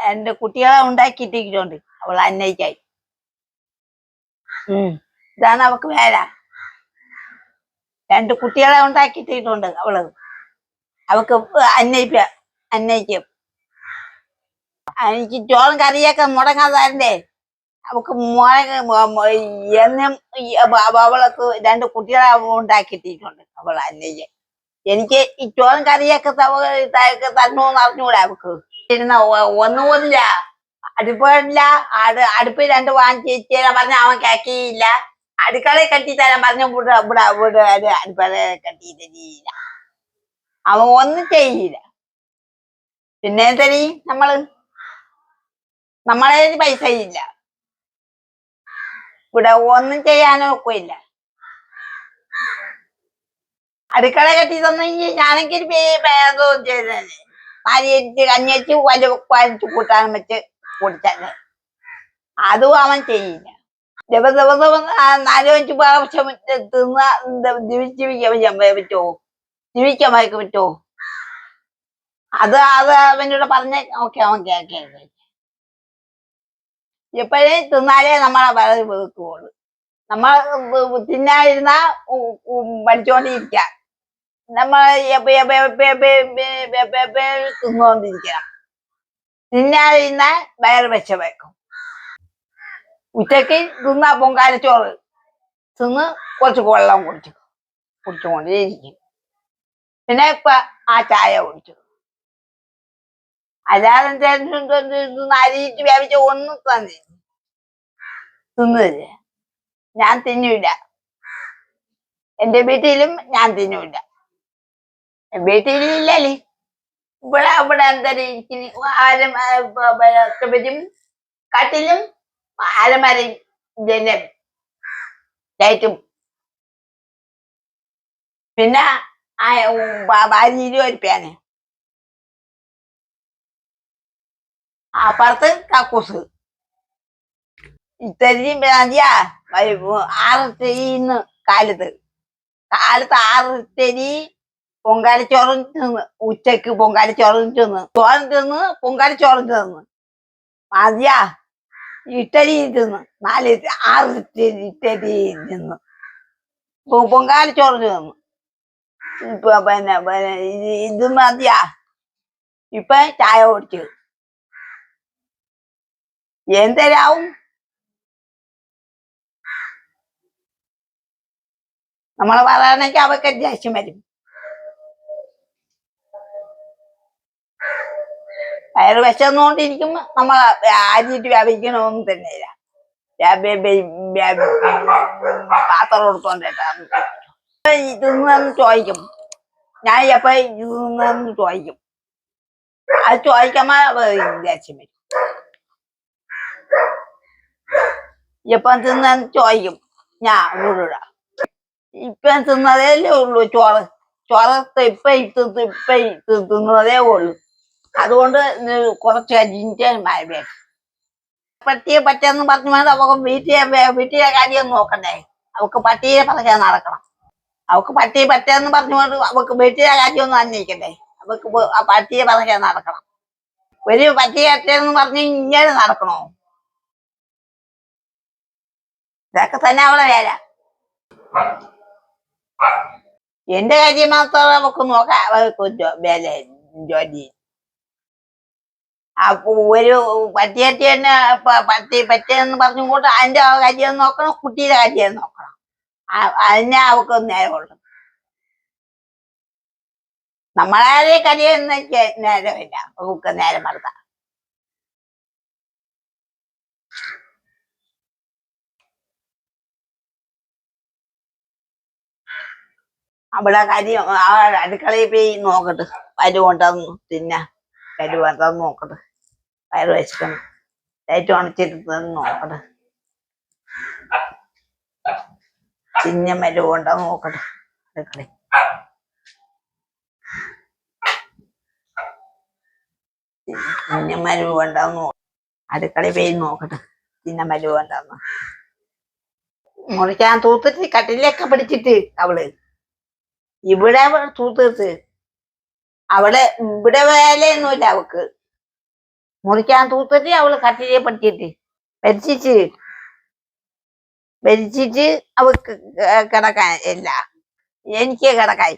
രണ്ട് കുട്ടികളെ ഉണ്ടാക്കിയിട്ടിട്ടുണ്ട് അവൾ അന്നയ്ക്കായി. ഇതാണ് അവക്ക് വേല. രണ്ട് കുട്ടികളെ ഉണ്ടാക്കിയിട്ടിട്ടുണ്ട് അവള്. അവക്ക് അന്നയ്ക്കും എനിക്ക് ചോറും കറിയൊക്കെ മുടങ്ങാതാരണ്ടേ. അവക്ക് എന്നും അവൾക്ക് രണ്ട് കുട്ടികളെ ഉണ്ടാക്കിയിട്ടിട്ടുണ്ട് അവൾ അന്നയ്ക്ക്. എനിക്ക് ഈ ചോറും കറിയൊക്കെ തരണോന്ന് അറിഞ്ഞൂടെ അവക്ക്. ഒന്നുമില്ല, അടുപ്പില്ല. അടുപ്പ് രണ്ട് വാങ്ങിച്ചു തരാൻ പറഞ്ഞ അവൻ കേക്കിയില്ല. അടുക്കളയിൽ കെട്ടിത്തരാൻ പറഞ്ഞ ഇവിടെ അടുക്കള കെട്ടി തരില്ല. അവൻ ഒന്നും ചെയ്യില്ല. പിന്നെ തരി നമ്മളെ പൈസ ഇല്ല. ഇവിടെ ഒന്നും ചെയ്യാനും ഒക്കില്ല. അടുക്കള കെട്ടി തന്നെങ്കിൽ ഞാനെങ്കിൽ ചെയ്തേ. ഭാര്യ കഞ്ഞിച്ച് വലിച്ചു കൂട്ടാനും വെച്ച് കുടിച്ചത്. അതും അവൻ ചെയ്യില്ല. ദിവസം 4-5 പ്രാവശ്യം ജീവിക്കാൻ പറ്റുമോ? അത് അവനോട് പറഞ്ഞ ഓക്കെ അവൻ കേൾക്കേ. എപ്പോഴേ തിന്നാലേ നമ്മളെ വളരെ വെക്കുള്ളൂ. നമ്മൾ തിന്നാതിരുന്ന പഠിച്ചോണ്ടിരിക്ക. നമ്മൾ തിന്നുകൊണ്ടിരിക്കണം. തിന്നാതിരുന്ന വയറ് വെച്ച വെക്കും. ഉച്ചക്ക് തിന്നാ പൊങ്കാലച്ചോറ് തിന്ന് കുറച്ച് വെള്ളം കുടിച്ചുകൊണ്ടേയിരിക്കും. പിന്നെ ഇപ്പൊ ആ ചായ കുടിച്ചു. അല്ലാതെ അരിയിട്ട് വ്യാപിച്ച ഒന്നും തിന്നില്ല. ഞാൻ തിന്നൂല. എന്റെ വീട്ടിലും ഞാൻ തിന്നൂല. വീട്ടിലില്ലല്ലേ. ഇവിടെ എന്തായാലും കട്ടിലും അലമാരയും ലൈറ്റും. പിന്നെ 20 പേന്. അപ്പുറത്ത് കക്കൂസ്. ഇത്രയും 6 കാലത്ത് 6 പൊങ്കാലച്ചോറും തിന്ന്. ഉച്ചക്ക് പൊങ്കാലച്ചോറും തിന്ന് പൊങ്കാലച്ചോറും തിന്ന് മതിയാ. ഇട്ടരി തിന്ന് 6 ഇട്ടരി തിന്ന് പൊങ്കാലച്ചോറ് തിന്ന്. പിന്നെ ഇത് മതിയാ. ഇപ്പൊ ചായ കുടിച്ചു. എന്തരാവും? നമ്മളെ പറയാണെങ്കിൽ അവർക്ക് ദേഷ്യം വരും. വയറ് വിശന്നുകൊണ്ടിരിക്കുമ്പോ നമ്മൾ അരിയിട്ട് വ്യാപിക്കണമെന്നും തന്നെയില്ല. പാത്രം കൊടുത്തോണ്ടിട്ടാണ് ഇതെന്ന് ചോദിക്കും. ഞാൻ എപ്പ ഇതെന്ന് ചോദിക്കും. അത് ചോദിക്കുമ്പോ ദേഷ്യം വരും. എപ്പം തിന്നെന്ന് ചോദിക്കും. ഞാൻ വീടാ ഇപ്പം തിന്നതേ ഉള്ളൂ. ചോറ് ഇപ്പൊ തിന്നതേ ഉള്ളൂ. അതുകൊണ്ട് കുറച്ച് കഴിഞ്ഞിട്ട് മഴ പറ്റിയെന്ന് പറഞ്ഞു വേണം. അവക്ക് വീട്ടിലെ കാര്യം നോക്കണ്ടേ. അവക്ക് പട്ടിയെ പറഞ്ഞാ നടക്കണം. അവക്ക് പറ്റിയെന്ന് പറഞ്ഞുകൊണ്ട് അവക്ക് വീട്ടിലെ കാര്യമൊന്നും അന്വേഷിക്കണ്ടേ. അവക്ക് പട്ടിയെ പറഞ്ഞാ നടക്കണം. ഒരു പറ്റിയെന്ന് പറഞ്ഞ് ഇങ്ങനെ നടക്കണോ? ഇതൊക്കെ തന്നെ അവളെ വേല. എന്റെ കാര്യം മാത്രമേ അവക്ക് നോക്കാം. അവർക്ക് വേല ജോലി. അപ്പൊ ഒരു പറ്റിയറ്റി തന്നെ പറ്റിയെന്ന് പറഞ്ഞുകൊണ്ട് അതിന്റെ കാര്യം നോക്കണം. കുട്ടിയുടെ കാര്യം നോക്കണം. അതിനെ അവക്ക് നേരമുള്ളു. നമ്മളെ കരിയെന്ന് നേരമില്ല. അവക്ക് നേരം വളർത്താം. അവിടെ കാര്യം ആ അടുക്കളയിൽ പോയി നോക്കട്ടെ. വരുകൊണ്ടെന്ന് തിന്നാ വരുവെന്താന്ന് നോക്കട്ടെ. വയറ് വെച്ചിട്ടുണ്ട്. ലൈറ്റ് ഉണച്ചിരുന്ന് നോക്കട്ടെ. പിന്നെ വരുകൊണ്ടെന്ന് നോക്കട്ടെ. അടുക്കളയിൽ പിന്നെ മരുവുണ്ടെന്ന് അടുക്കളയിൽ പോയി നോക്കട്ടെ. പിന്നെ മരുവുണ്ടെന്ന് മുറിക്കാൻ തൂത്തിട്ട് കട്ടിലൊക്കെ പിടിച്ചിട്ട് അവള് ഇവിടെ തൂത്തിട്ട് അവിടെ ഇവിടെ വേലയൊന്നുമില്ല അവക്ക്. മുറിക്കാൻ തൂത്തിട്ട് അവള് കട്ടിലെ പറ്റിയിട്ട് ഭരിച്ചിട്ട് ഭരിച്ചിട്ട് അവൾക്ക് കിടക്കാൻ ഇല്ല, എനിക്ക് കിടക്കായി.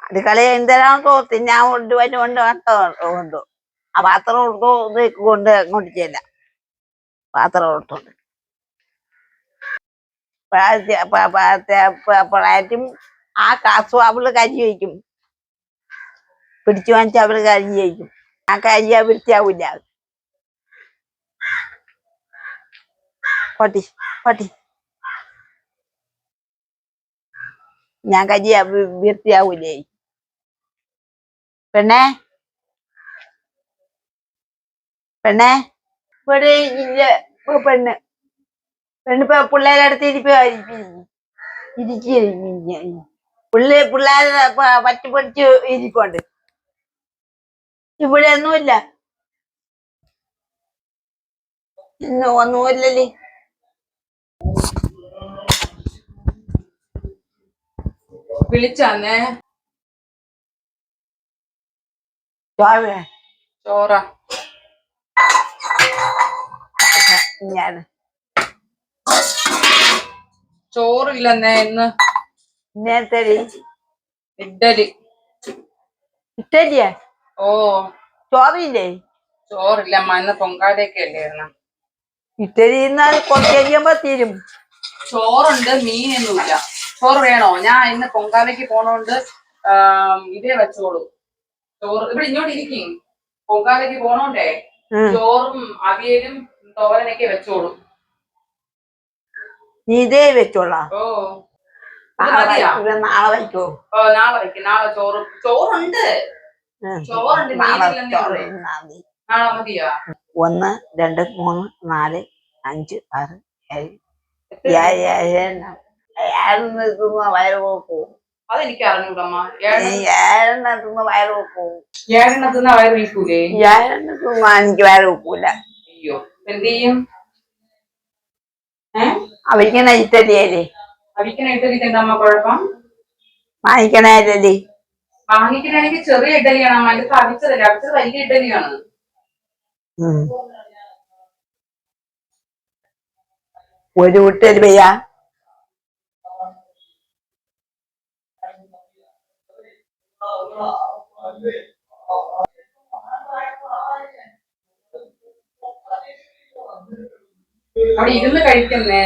അടുക്കള എന്തെല്ലാം തിന്നാൻ കൊണ്ടുപോയിട്ട് കൊണ്ട് ആ പാത്രം കൊടുത്തോ ഇത് കൊണ്ട് അങ്ങോട്ട് ചെല്ല പാത്രം കൊടുത്തോണ്ട് പ്രായറ്റും ആ കാസു അവള് കരി വയ്ക്കും, പിടിച്ചു വാങ്ങിച്ച അവള് കരി വയ്ക്കും. ആ കരിയാ വൃത്തിയാവില്ല. പട്ടി പട്ടി ഞാൻ കരിയാ വൃത്തിയാവൂലേ പെണ്ണേ പെണ്ണേ ഇവിടെ ഇല്ല പെണ്ണ് പെണ്ണിപ്പോ പിള്ളേരെ അടുത്ത് പിള്ളേരെ പറ്റി പഠിച്ച് ഇരിപ്പുണ്ട്. ഇവിടെ ഒന്നുമില്ല, ഒന്നുമില്ലല്ലേ. വിളിച്ചാന്നേ ചോറ ഞാൻ ചോറില്ലെന്നേ ഇന്ന്. നേരത്തെ ഇഡ്ഡലി. ഇട്ടല്ലേ? ഓ ചോറില്ലേ? ചോറില്ല, ഇന്ന് പൊങ്കാലയൊക്കെ അല്ലായിരുന്നു. ഇട്ടലി എന്നാൽ കുറച്ച് കഴിയുമ്പോ തീരും. ചോറുണ്ട്, മീനൊന്നുമില്ല. ചോറ് വേണോ? ഞാൻ ഇന്ന് പൊങ്കാലയ്ക്ക് പോണോണ്ട് ഇതേ വെച്ചോളൂ ചോറ്. ഇവിടെ ഇങ്ങോട്ട് ഇരിക്കും, പൊങ്കാലയ്ക്ക് പോണോണ്ടേ ചോറും അവിയലും തോരനൊക്കെ വെച്ചോളൂ. നീ ഇതേ വെച്ചോളാം. ഓ നാളെ വയ്ക്കോ? ഓ നാളെ വയ്ക്കും. നാളെ ചോറുണ്ട്. ചോറുണ്ട്, നാളെ മതിയാ. 1 2 3 4 5 6 7 ഏഴെണ്ണ വയറ് പോവും. അതെനിക്ക് അറിഞ്ഞൂടമ്മ. ഏഴെണ്ണ വയറ് പോവും. ഏഴെണ്ണത്തിന്ന വയറ് വീക്കൂലേ? ഏഴെണ്ണ എനിക്ക് വയറ് വെക്കൂല. അയ്യോ, എന്ത് ചെയ്യും? അവിക്കണ ഇട്ടല്ലേ? അവിക്കണ ഇഡലിക്ക് എന്താ അമ്മ കുഴപ്പം? വാങ്ങിക്കണ ഇഡലി വാങ്ങിക്കണമെങ്കിൽ ചെറിയ ഇഡലിയാണ് അമ്മ, ഇത് അവിച്ചതല്ല. അവിച്ചത് വലിയ ഇഡലിയാണ്. ഒരു വിട്ടല് പെയ്യാ. അവിടെ ഇരുന്ന് കഴിക്കുന്നേ.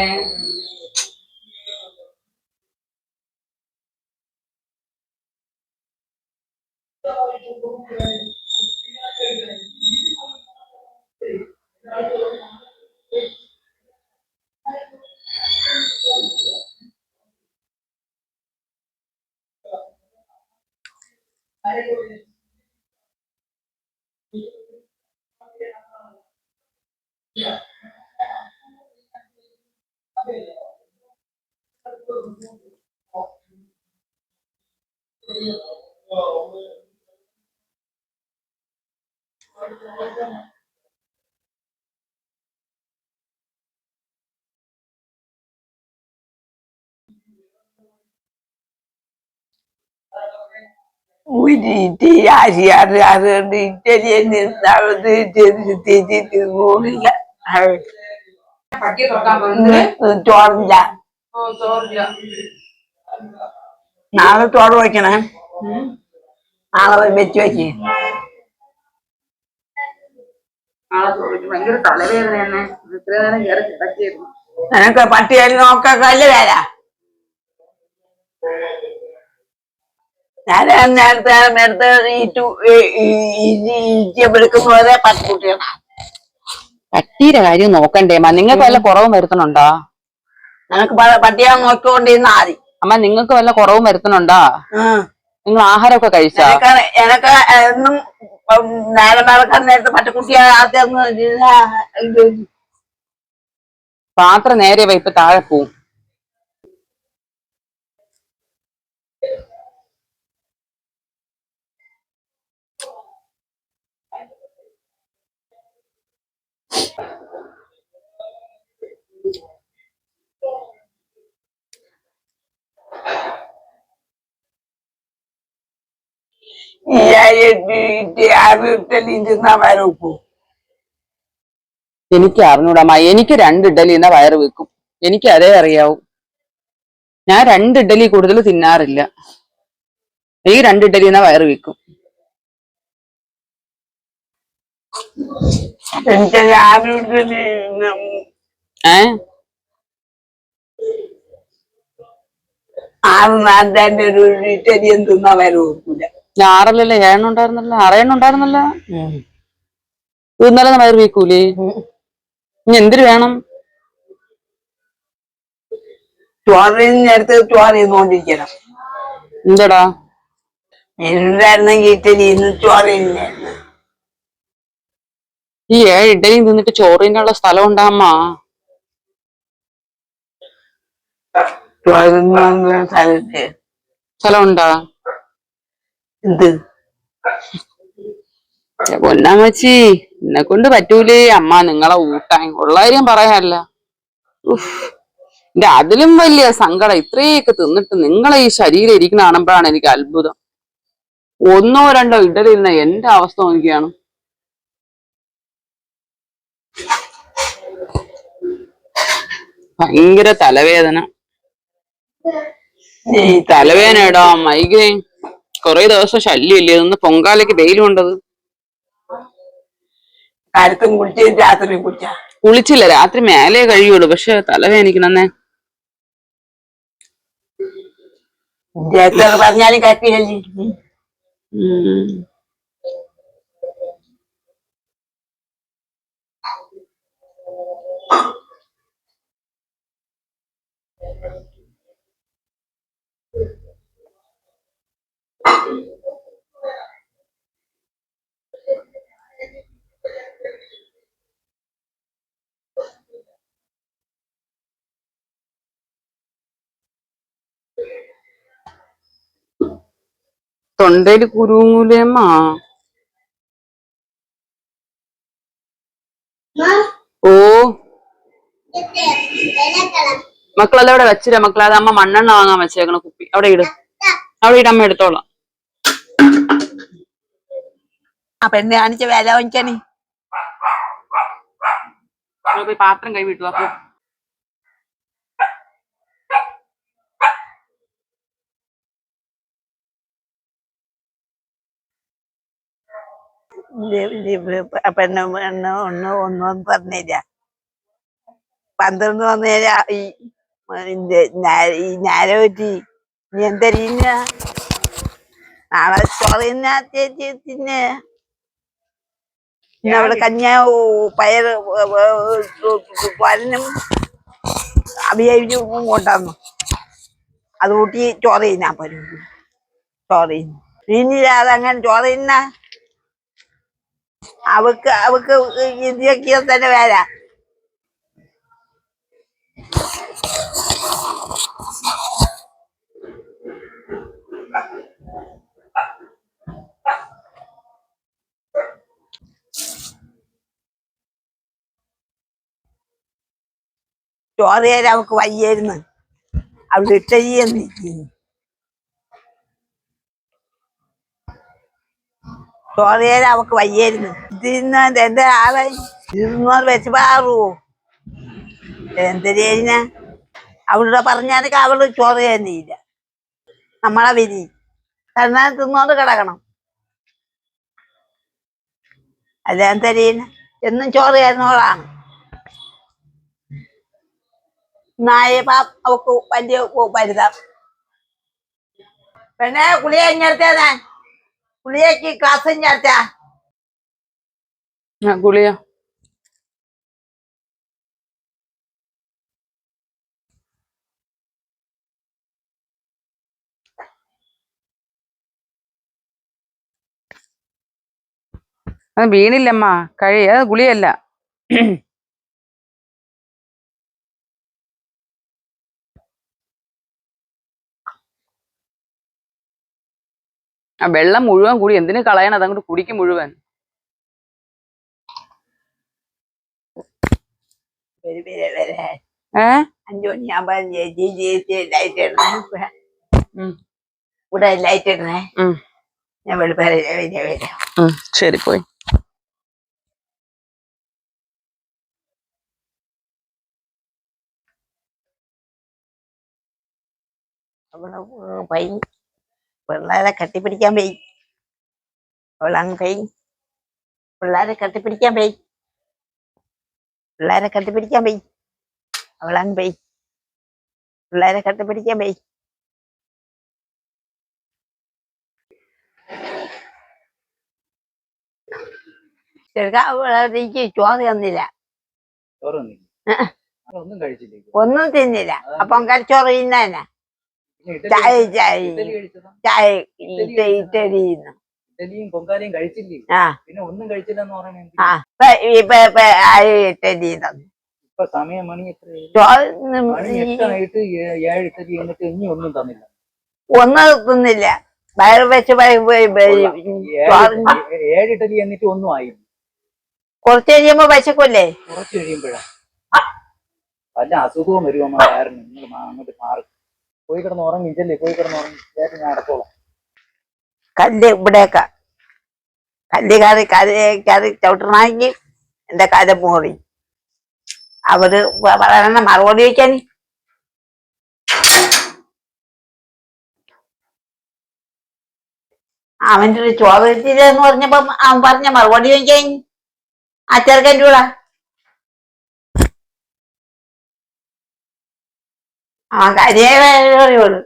ചോറില്ല. നാളെ ചോറ് വയ്ക്കണേ. നാളെ വെച്ച് വെച്ച് ഭയങ്കര തലവേദന തന്നെ. ഇത്ര നേരം കയറി കിടക്കിയിരുന്നു. നിനക്ക് പട്ടിയെ നോക്കല്ല വേല. ഞാൻ നേരത്തെ വിളിക്കുമ്പോഴേ പട്ടിക്കുട്ടിയാണ്. പട്ടിയുടെ കാര്യം നോക്കണ്ടേ അമ്മ? നിങ്ങൾക്ക് വല്ല കുറവും വരുത്തുന്നുണ്ടോ? നിനക്ക് പട്ടിയെ നോക്കിക്കൊണ്ടിരുന്ന ആദ്യം. അമ്മ നിങ്ങൾക്ക് വല്ല കുറവും വരുത്തുന്നുണ്ടോ? നിങ്ങൾ ആഹാരമൊക്കെ കഴിച്ചാ? എനക്ക് എന്നും നേരം നടക്കാൻ നേരത്തെ പട്ടിക്കുട്ടിയെ ആദ്യം പാത്രം നേരെ വയ്പ് താഴെ പോവും. തിന്നാ വരൂ. എനിക്ക് അറിഞ്ഞൂടാ, എനിക്ക് 2 ഇഡലി എന്നാ വയറ് വെക്കും. എനിക്ക് അതേ അറിയാവൂ. ഞാൻ 2 ഇഡലി കൂടുതൽ തിന്നാറില്ല. എനിക്ക് 2 ഇഡലി എന്നാ വയറ് വെക്കും. എനിക്ക് ആറ് നാട്ടിന്റെ ഒരു ഇറ്റലി തിന്നാ വരൂ വെക്കൂല. ഞാറല്ലല്ലോ, 6 ഉണ്ടായിരുന്നല്ലോ, 6 ഉണ്ടായിരുന്നല്ലോ. തിന്നാലും വയറ് വെക്കൂലേ? ഇനി എന്തിനു വേണം? ചോറിനടുത്ത് ചോറ് ചെയ്തോണ്ടിരിക്കണം. എന്താടാ ഉണ്ടായിരുന്നെങ്കിൽ ഇറ്റലി ഇന്ന് ചോറിനായിരുന്നു. ഈ 7 ഇഡലിയും തിന്നിട്ട് ചോറിനുള്ള സ്ഥലം ഉണ്ടാമ്മ? സ്ഥലത്ത് സ്ഥലം ഉണ്ടാ? എന്ത് പൊന്നാമച്ചി, എന്നെ കൊണ്ട് പറ്റൂലേ അമ്മ നിങ്ങളെ ഊട്ടാൻ. ഉള്ള കാര്യം പറയാനല്ല. എന്റെ അതിലും വലിയ സങ്കടം, ഇത്രയൊക്കെ തിന്നിട്ട് നിങ്ങളെ ഈ ശരീരം ഇരിക്കുന്ന കാണുമ്പോഴാണ് എനിക്ക് അത്ഭുതം. 1 or 2 ഇഡലി ഇരുന്ന എന്റെ അവസ്ഥ നോക്കിയാണ്. ഭയങ്കര തലവേദന. ഈ തലവേദന ഇടാ മൈഗ്രെയിൻ കൊറേ ദിവസം ശല്യമില്ലേ. ഒന്ന് പൊങ്കാലയ്ക്ക് വെയിൽ കൊണ്ടത്. കാലത്തും കുളിച്ച് രാത്രി കുളിച്ചില്ല, രാത്രി മേലേ കഴിയുള്ളൂ. പക്ഷെ തലവേദനിക്കണന്നേ. പറഞ്ഞാലും കേട്ടില്ലേ. തൊണ്ടയില് കുരുങ്ങൂലേമ്മ? ഓ മക്കളെല്ലാം അവിടെ വെച്ചില്ല മക്കളെ. അത് അമ്മ മണ്ണെണ്ണ വാങ്ങാൻ വെച്ചേക്കണ കുപ്പി. അവിടെ ഇട്, അവിടെ ഇട, അമ്മ എടുത്തോളാം. ആ പെണ്ണ് കാണിച്ച വില വാങ്ങിക്കാണ്. പാത്രം കൈ വിട്ടു. അപ്പൊ പെണ്ണ് പെണ്ണ് ഒന്നും പറഞ്ഞില്ല. 12 വന്നേരാ ഈ ഞാരെ പറ്റി നീ എന്തരീന നാളെ ചോറിന്ന ചേച്ചി തിന്നെ. അവിടെ കഞ്ഞ പയറ് പലനും അഭിയായിരിക്കും കൊണ്ടുവന്നു. അത് കൂട്ടി ചോറ് തിന്നാ പോലും. ചോറ് തിന്നില്ലാതെ അങ്ങനെ ചോറ് തിന്ന അവക്ക് ഇതിയൊക്കെ തന്നെ വേല. ചോറ് തരാൻ അവക്ക് വയ്യായിരുന്നു. അവിടെ ഇട്ടരിയെന്ന് ചോറ് തരാൻ അവക്ക് വയ്യായിരുന്നു. ഇതിന്ന് എന്റെ ആളായി 200 വെച്ച് പാറുവോ എന്തരീന. അവളുടെ പറഞ്ഞാലൊക്കെ അവള് ചോറ് തന്നില്ല. നമ്മളെ വിധി എന്നാൽ തിന്നോണ്ട് കിടക്കണം. അല്ല എന്തരീന എന്നും ചോറ് തരുന്നോളാണ്. അവക്ക് വലിയ പരിതാം. പെണ്ണെ കുളിയ ഇഞ്ഞടുത്തേ ഞാൻ കുളിയേക്ക് ക്ലാസ് ഇഞ്ഞടുത്ത ഗുളിയ അത് വീണില്ലമ്മ. അത് ഗുളിയല്ല. ആ വെള്ളം മുഴുവൻ കുടി. എന്തിനു കളയണം? അതങ്ങോട്ട് കുടിക്കും മുഴുവൻ. ഏ 5 മണിയാകുമ്പോ ലൈറ്റ് ഇടണേ. ഇവിടെ ലൈറ്റ് ഇടണേ. ഞാൻ വെളുപ്പാരെ വരാം. ശരി പോയി. അവിടെ പൈ പിള്ളേരെ കെട്ടിപ്പിടിക്കാൻ പോയി. അവളങ്ങ് പോയി. പിള്ളേരെ കെട്ടിപ്പിടിക്കാൻ പോയി. പിള്ളേരെ കെട്ടിപ്പിടിക്കാൻ പോയി. അവളങ്ങ് പോയി. പിള്ളേരെ കെട്ടിപ്പിടിക്കാൻ പോയി. എനിക്ക് ചോറ് തന്നില്ല. ഒന്നും തിന്നില്ല. അപ്പം കറിച്ചോറ് തിന്നെ ചായ ചായ ചായ ഇറ്റലി ആ ഇറ്റലി തന്നു. ഒന്നും തിന്നില്ല. വയറ് വെച്ച് കുറച്ച് കഴിയുമ്പോ വിശക്കൂല്ലേ? കുറച്ച് കഴിയുമ്പോഴാ വല്ല അസുഖവും വരുമോ വയറിന്. നിങ്ങൾ അങ്ങോട്ട് മാറി പോയി കിടന്ന് ഉറങ്ങിച്ചല്ലേ. പോയി കിടന്ന് ഉറങ്ങി ഞാൻ അടക്കോളാം. കല്ല് ഇവിടെയൊക്കെ കല്ല് കറി ചവിട്ടണമെങ്കിൽ എന്റെ കല മോറി. അവര് പറയണ മറുപടി വയ്ക്കാൻ അവന്റെ ഒരു ചോറ് കിട്ടിയില്ലെന്ന് പറഞ്ഞപ്പോ അവൻ പറഞ്ഞ മറുപടി വയ്ക്കാൻ ആ ചെറുക്കൻ്റെ കൂടെ അവൻ കരിയുള്ളൂ.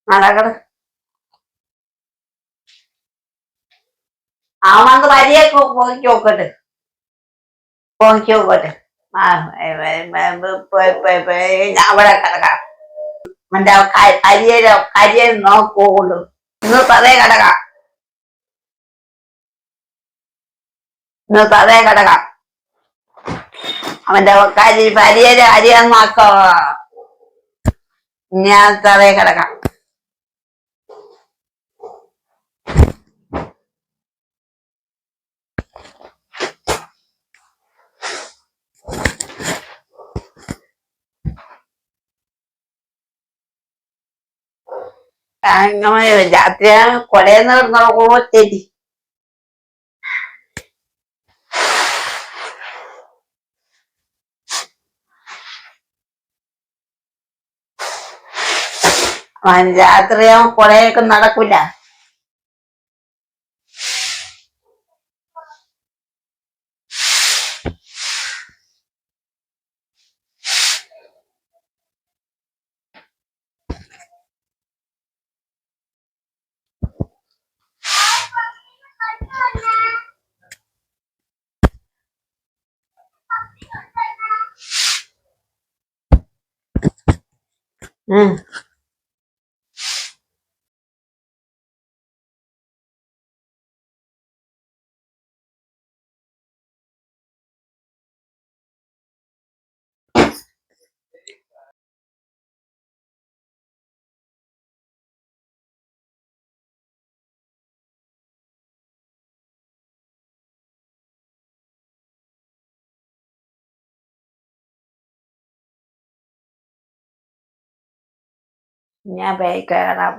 നടക്കട അവൻ വന്ന് വരിയൊക്കെ പോക്കി നോക്കട്ടെ. പോക്കി നോക്കട്ടെ. അവിടെ കിടക്കാം. മറ്റേ കരിയെ നോക്കുള്ളൂ. ഇന്ന് തറയെ കിടക്കാം. ഇന്ന് തറയെ കിടക്കാം. അവന്റെ പരിയേരെ അരിയാന്ന് നോക്കോ. ഞാൻ തറയെ കിടക്കാം. രാത്രി കൊലയെന്ന് കിടന്നോളൂ. ശരി രാത്രിയാവും കൊലയൊക്കെ നടക്കൂല. ഞാൻ പോയി കിടക്കാം.